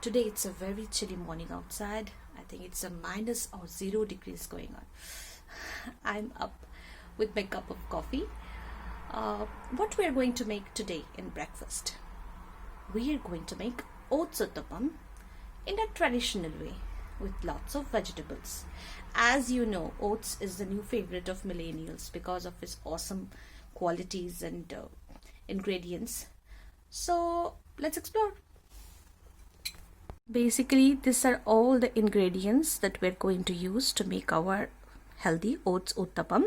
Today it's a very chilly morning outside. I think it's a minus or 0 degrees going on. I'm up with my cup of coffee. What we are going to make today in breakfast? We are going to make oats uttapam in a traditional way with lots of vegetables. As you know, oats is the new favorite of millennials because of its awesome qualities and ingredients. So let's explore. Basically, these are all the ingredients that we're going to use to make our healthy oats uttapam.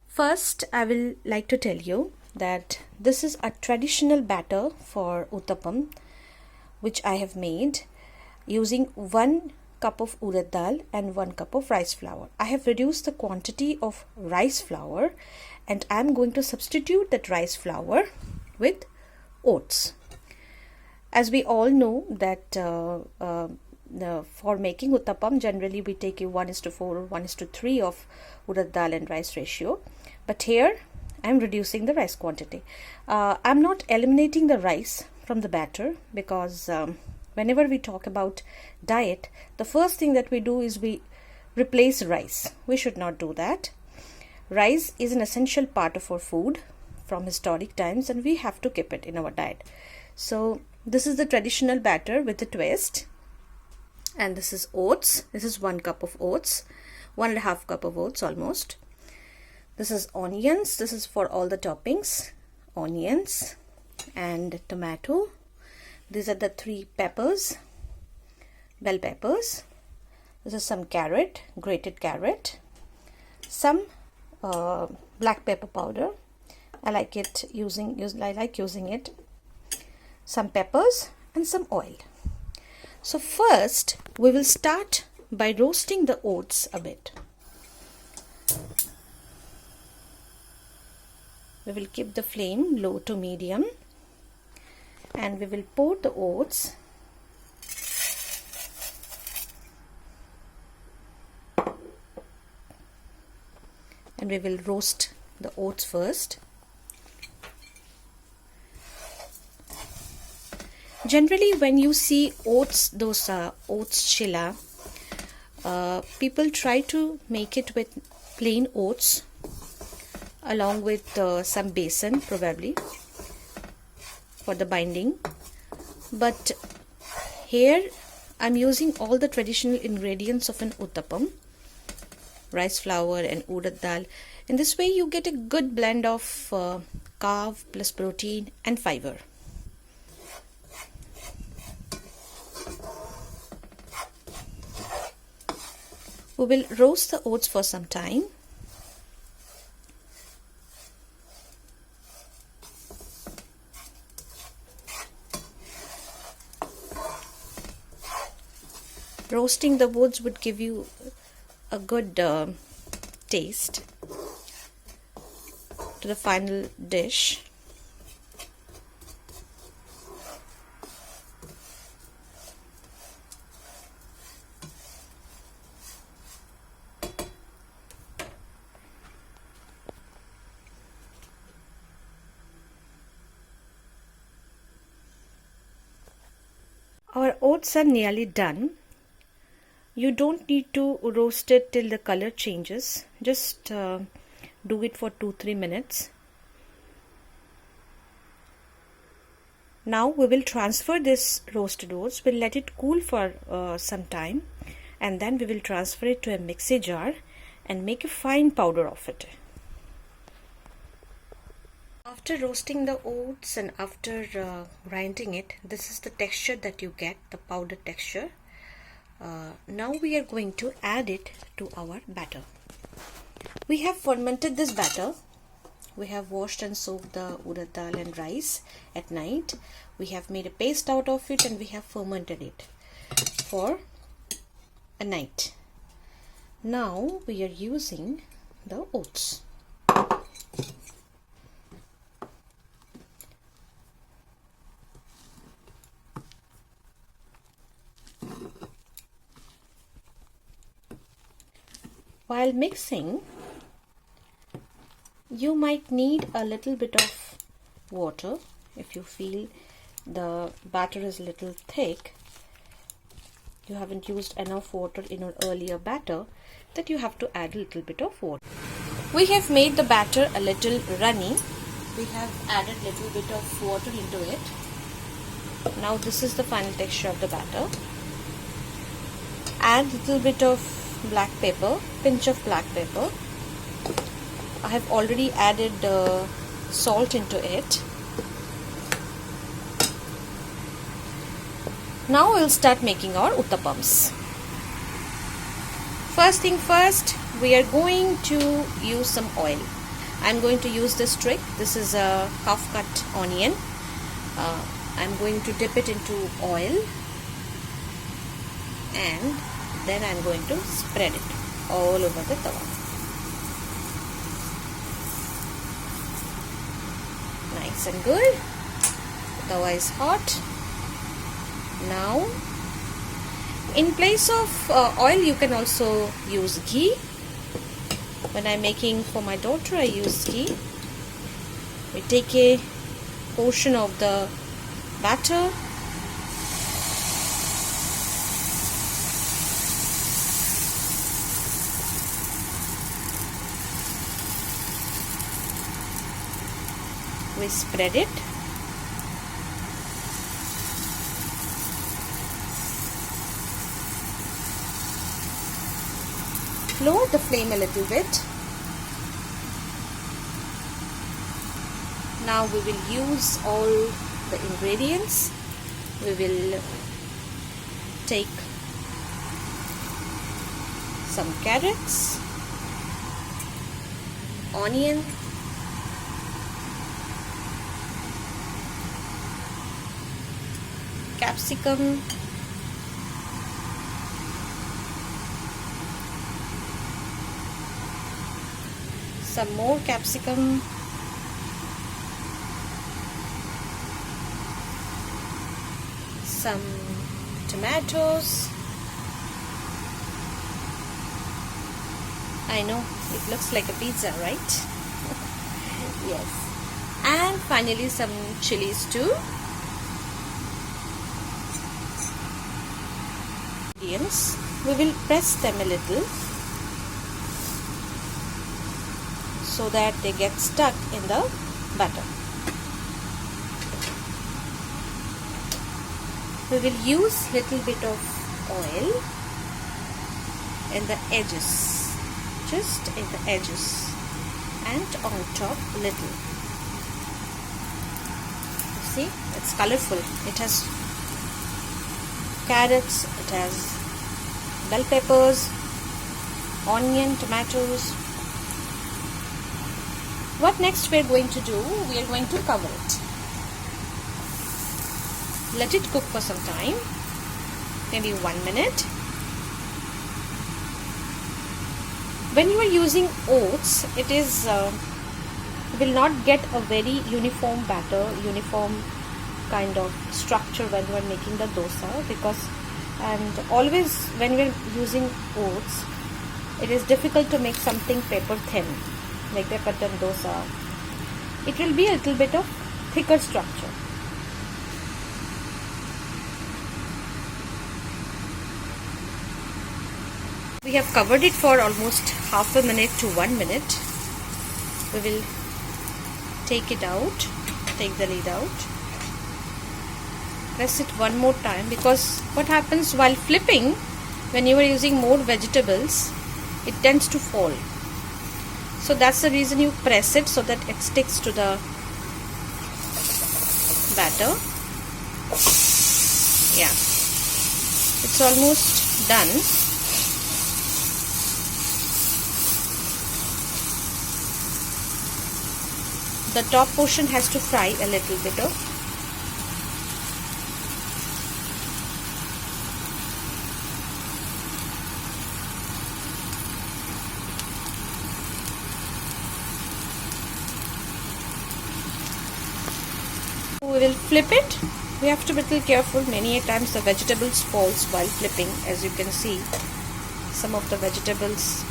First, I will like to tell you that this is a traditional batter for uttapam which I have made using 1 cup of urad dal and 1 cup of rice flour. I have reduced the quantity of rice flour and I am going to substitute that rice flour with oats. As we all know that for making uttapam, generally we take a 1:4 or 1:3 of urad dal and rice ratio. But here I am reducing the rice quantity. I am not eliminating the rice from the batter because whenever we talk about diet, the first thing that we do is we replace rice. We should not do that. Rice is an essential part of our food from historic times and we have to keep it in our diet. So this is the traditional batter with a twist, and this is oats. This is 1 cup of oats, 1.5 cup of oats almost. This is onions. This is for all the toppings, onions and tomato. These are the 3 peppers, bell peppers. This is some carrot, grated carrot, some black pepper powder. I like using it. Some peppers and some oil. So first we will start by roasting the oats a bit. We will keep the flame low to medium and we will pour the oats and we will roast the oats first. Generally, when you see oats dosa, oats chilla, people try to make it with plain oats along with some besan probably for the binding. But here I'm using all the traditional ingredients of an uttapam, rice flour and urad dal. In this way you get a good blend of carb plus protein and fiber. We will roast the oats for some time. Roasting the oats would give you a good taste to the final dish. Our oats are nearly done. You don't need to roast it till the color changes. Just do it for 2-3 minutes. Now we will transfer this roasted oats. We'll let it cool for some time and then we will transfer it to a mixie jar and make a fine powder of it. After roasting the oats and after grinding it, this is the texture that you get, the powder texture. Now we are going to add it to our batter. We have fermented this batter. We have washed and soaked the urad dal and rice at night. We have made a paste out of it and we have fermented it for a night. Now we are using the oats. While mixing, you might need a little bit of water if you feel the batter is a little thick, you haven't used enough water in an earlier batter, that you have to add a little bit of water. We have made the batter a little runny. We have added a little bit of water into it. Now this is the final texture of the batter. Add a little bit of black pepper, pinch of black pepper. I have already added salt into it. Now we'll start making our uttapams. First thing first, we are going to use some oil. I'm going to use this trick. This is a half cut onion. I'm going to dip it into oil and then I'm going to spread it all over the tawa. Nice and good. The tawa is hot. Now, in place of oil, you can also use ghee. When I'm making for my daughter, I use ghee. We take a portion of the batter, we spread it. Lower the flame a little bit. Now we will use all the ingredients. We will take some carrots, onion, capsicum, some more capsicum, some tomatoes. I know it looks like a pizza, right? Yes. And finally some chilies too. We will press them a little so that they get stuck in the batter. We will use little bit of oil in the edges, just in the edges, and on top a little. You see, it's colorful. It has carrots, it has bell peppers, onion, tomatoes. What next we are going to do? We are going to cover it. Let it cook for some time, maybe 1 minute. When you are using oats, it is will not get a very uniform batter, uniform kind of structure when you are making the dosa, because and always when we are using oats, it is difficult to make something paper thin, like pepper thin dosa. It will be a little bit of thicker structure. We have covered it for almost half a minute to 1 minute. We will take it out, take the lid out, press it one more time, because what happens while flipping, when you are using more vegetables, it tends to fall. So that's the reason you press it, so that it sticks to the batter. Yeah, it's almost done. The top portion has to fry a little bit of. We will flip it. We have to be a little careful. Many a times the vegetables falls while flipping. As you can see, some of the vegetables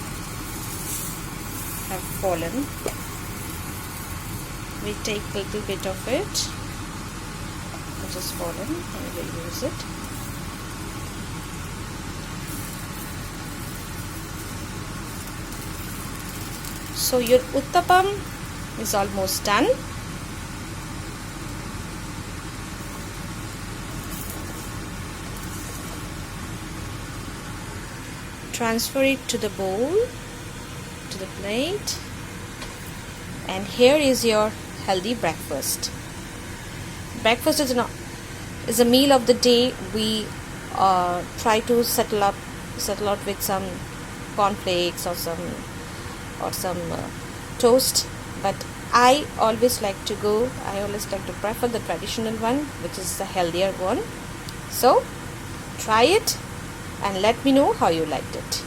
have fallen. We take a little bit of it which is fallen, and we'll use it. So your uttapam is almost done. Transfer it to the bowl, to the plate, and here is your healthy breakfast. Breakfast is a meal of the day. We try to settle out with some cornflakes or some toast, but I always like to prefer the traditional one, which is the healthier one. So try it and let me know how you liked it.